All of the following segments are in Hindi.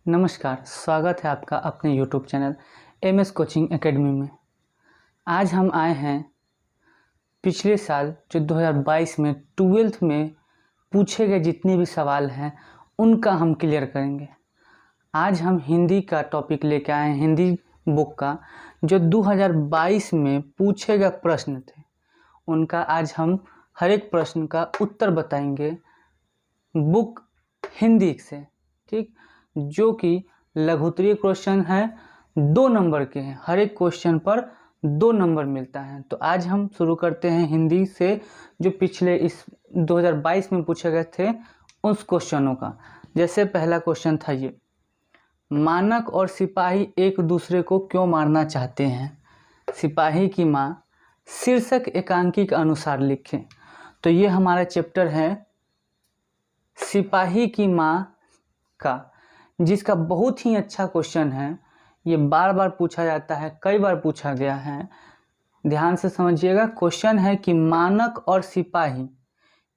नमस्कार, स्वागत है आपका अपने YouTube channel MS coaching academy में। आज हम आए हैं पिछले साल जो 2022 में 12th में पूछे गए जितने भी सवाल हैं उनका हम क्लियर करेंगे। आज हम हिंदी का टॉपिक लेके आए हैं, हिंदी बुक का जो 2022 में पूछे गए प्रश्न थे उनका आज हम हर एक प्रश्न का उत्तर बताएंगे बुक हिंदी से, ठीक। जो कि लघुत्तरीय क्वेश्चन है, 2 नंबर के हैं, हर एक क्वेश्चन पर 2 नंबर मिलता है। तो आज हम शुरू करते हैं हिंदी से जो पिछले इस 2022 में पूछे गए थे उस क्वेश्चनों का। जैसे पहला क्वेश्चन था ये, मानक और सिपाही एक दूसरे को क्यों मारना चाहते हैं? सिपाही की माँ शीर्षक एकांकी के अनुसार लिखें। तो ये हमारा चैप्टर है सिपाही की माँ का, जिसका बहुत ही अच्छा क्वेश्चन है। ये बार बार पूछा जाता है, कई बार पूछा गया है, ध्यान से समझिएगा। क्वेश्चन है कि मानक और सिपाही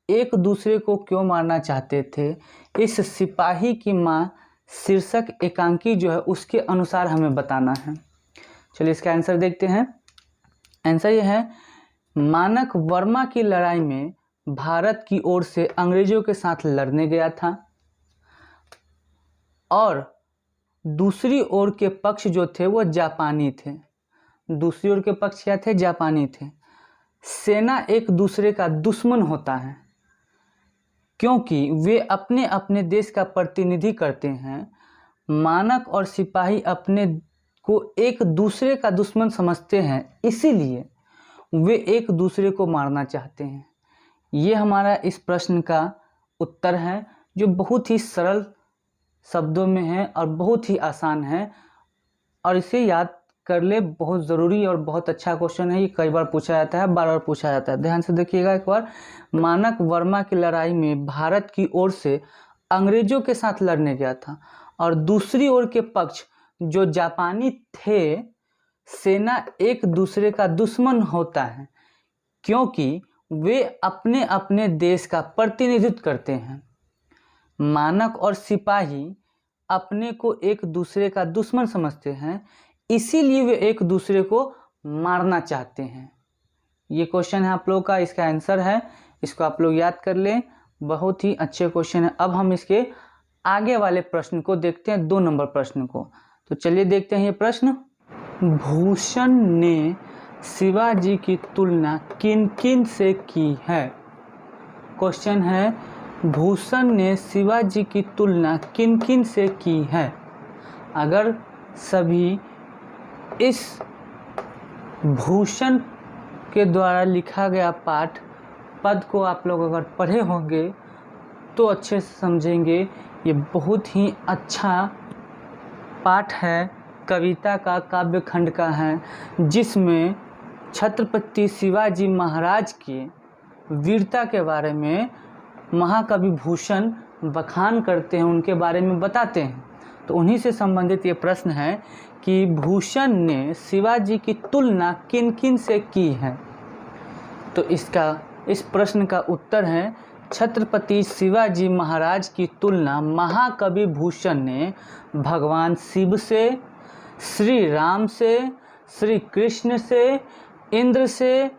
एक दूसरे को क्यों मारना चाहते थे? इस सिपाही की माँ शीर्षक एकांकी जो है उसके अनुसार हमें बताना है। चलिए इसका आंसर देखते हैं। आंसर ये है, मानक वर्मा की लड़ाई में भारत की ओर से अंग्रेजों के साथ लड़ने गया था और दूसरी ओर के पक्ष जो थे वो जापानी थे। दूसरी ओर के पक्ष क्या थे? जापानी थे। सेना एक दूसरे का दुश्मन होता है क्योंकि वे अपने अपने देश का प्रतिनिधि करते हैं। मानक और सिपाही अपने को एक दूसरे का दुश्मन समझते हैं, इसीलिए वे एक दूसरे को मारना चाहते हैं। ये हमारा इस प्रश्न का उत्तर है जो बहुत ही सरल शब्दों में है और बहुत ही आसान है और इसे याद कर ले, बहुत ज़रूरी और बहुत अच्छा क्वेश्चन है। ये कई बार पूछा जाता है, बार बार पूछा जाता है। ध्यान से देखिएगा एक बार। मानक वर्मा की लड़ाई में भारत की ओर से अंग्रेजों के साथ लड़ने गया था और दूसरी ओर के पक्ष जो जापानी थे, सेना एक दूसरे का दुश्मन होता है क्योंकि वे अपने अपने देश का प्रतिनिधित्व करते हैं। मानक और सिपाही अपने को एक दूसरे का दुश्मन समझते हैं, इसीलिए वे एक दूसरे को मारना चाहते हैं। ये क्वेश्चन है आप लोगों का, इसका आंसर है, इसको आप लोग याद कर लें। बहुत ही अच्छे क्वेश्चन है। अब हम इसके आगे वाले प्रश्न को देखते हैं, 2 नंबर प्रश्न को। तो चलिए देखते हैं ये प्रश्न। भूषण ने शिवाजी की तुलना किन किन से की है? क्वेश्चन है, भूषण ने शिवाजी की तुलना किन किन से की है? अगर सभी इस भूषण के द्वारा लिखा गया पाठ पद को आप लोग अगर पढ़े होंगे तो अच्छे से समझेंगे। ये बहुत ही अच्छा पाठ है, कविता का, काव्य खंड का है, जिसमें छत्रपति शिवाजी महाराज के वीरता के बारे में महाकवि भूषण बखान करते हैं, उनके बारे में बताते हैं। तो उन्हीं से संबंधित ये प्रश्न है कि भूषण ने शिवाजी की तुलना किन किन से की है? तो इस प्रश्न का उत्तर है, छत्रपति शिवाजी महाराज की तुलना महाकवि भूषण ने भगवान शिव से, श्री राम से, श्री कृष्ण से, इंद्र से,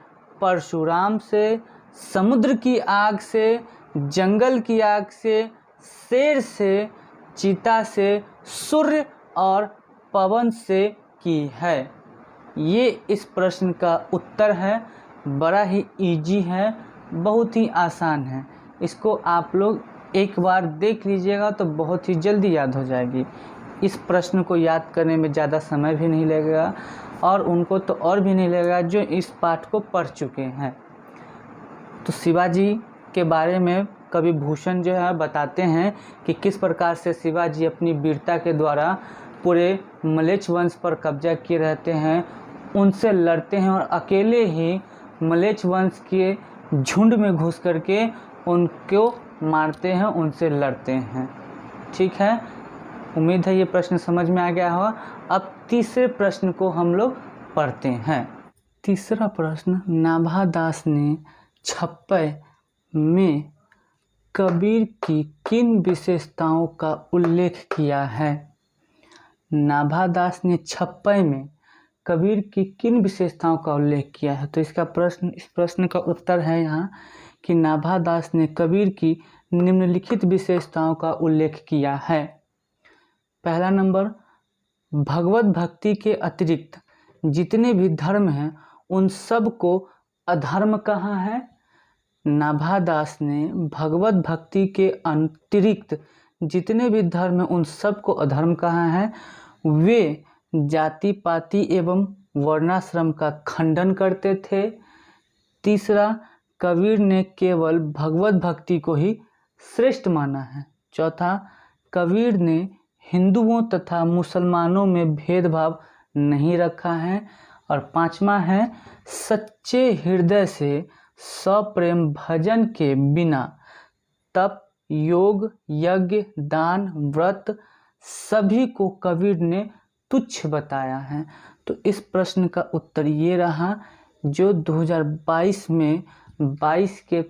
परशुराम से, समुद्र की आग से, जंगल की आग से, शेर से, चीता से, सूर्य और पवन से की है। ये इस प्रश्न का उत्तर है। बड़ा ही इजी है, बहुत ही आसान है। इसको आप लोग एक बार देख लीजिएगा तो बहुत ही जल्दी याद हो जाएगी। इस प्रश्न को याद करने में ज़्यादा समय भी नहीं लगेगा और उनको तो और भी नहीं लगेगा जो इस पाठ को पढ़ चुके हैं। तो शिवाजी के बारे में कवि भूषण जो है बताते हैं कि किस प्रकार से शिवाजी अपनी वीरता के द्वारा पूरे मलेच्छ वंश पर कब्जा किए रहते हैं, उनसे लड़ते हैं और अकेले ही मलेच्छ वंश के झुंड में घुस करके उनको मारते हैं, उनसे लड़ते हैं। ठीक है, उम्मीद है ये प्रश्न समझ में आ गया होगा। अब तीसरे प्रश्न को हम लोग पढ़ते हैं। तीसरा प्रश्न, नाभादास ने छप्पय में कबीर की किन विशेषताओं का उल्लेख किया है? नाभादास ने छप्पय में कबीर की किन विशेषताओं का उल्लेख किया है? तो इस प्रश्न का उत्तर है यहाँ कि नाभादास ने कबीर की निम्नलिखित विशेषताओं का उल्लेख किया है। पहला नंबर, भगवत भक्ति के अतिरिक्त जितने भी धर्म हैं उन सब को अधर्म कहा है। नाभादास ने भगवत भक्ति के अतिरिक्त जितने भी धर्म हैं उन सब को अधर्म कहा है। वे जाति पाति एवं वर्णाश्रम का खंडन करते थे। तीसरा, कबीर ने केवल भगवत भक्ति को ही श्रेष्ठ माना है। चौथा, कबीर ने हिंदुओं तथा मुसलमानों में भेदभाव नहीं रखा है। और पांचवा है, सच्चे हृदय से सप्रेम भजन के बिना तप, योग, यज्ञ, दान, व्रत सभी को कबीर ने तुच्छ बताया है। तो इस प्रश्न का उत्तर ये रहा जो 2022 में 22 के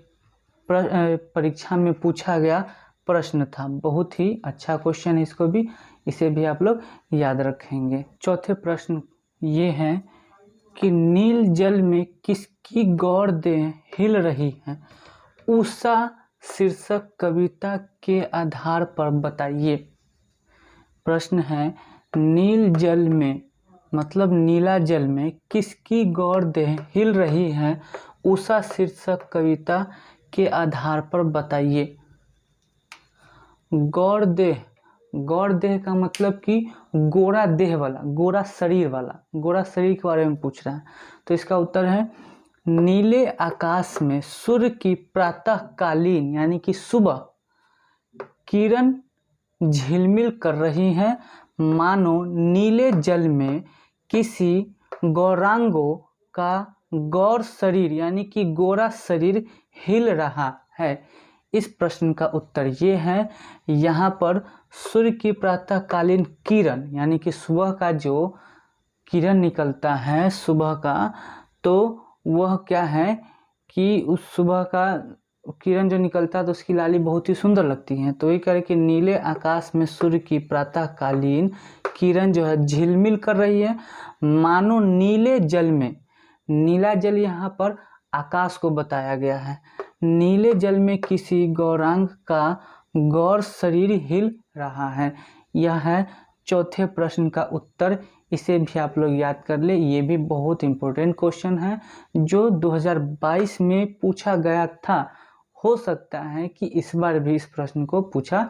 परीक्षा में पूछा गया प्रश्न था। बहुत ही अच्छा क्वेश्चन है, इसे भी आप लोग याद रखेंगे। चौथे प्रश्न ये है कि नील जल में किसकी गौर देह हिल रही है? उषा शीर्षक कविता के आधार पर बताइए। प्रश्न है, नील जल में मतलब नीला जल में किसकी गौर देह हिल रही है? उषा शीर्षक कविता के आधार पर बताइए। गौर देह का मतलब कि गोरा देह वाला, गोरा शरीर के बारे में पूछ रहा है। तो इसका उत्तर है, नीले आकाश में सूर्य की प्रातःकालीन यानी कि सुबह किरण झिलमिल कर रही है, मानो नीले जल में किसी गौरांगों का गौर शरीर यानी कि गोरा शरीर हिल रहा है। इस प्रश्न का उत्तर ये है, यहाँ पर सूर्य की प्रातःकालीन किरण यानी कि सुबह का जो किरण निकलता है सुबह का, तो वह क्या है कि उस सुबह का किरण जो निकलता है तो उसकी लाली बहुत ही सुंदर लगती है। तो ये कह रहे कि नीले आकाश में सूर्य की प्रातःकालीन किरण जो है झिलमिल कर रही है, मानो नीले जल में, नीला जल यहाँ पर आकाश को बताया गया है, नीले जल में किसी गौरांग का गौर शरीर हिल रहा है। यह है चौथे प्रश्न का उत्तर। इसे भी आप लोग याद कर ले, ये भी बहुत इम्पोर्टेंट क्वेश्चन है जो 2022 में पूछा गया था। हो सकता है कि इस बार भी इस प्रश्न को पूछा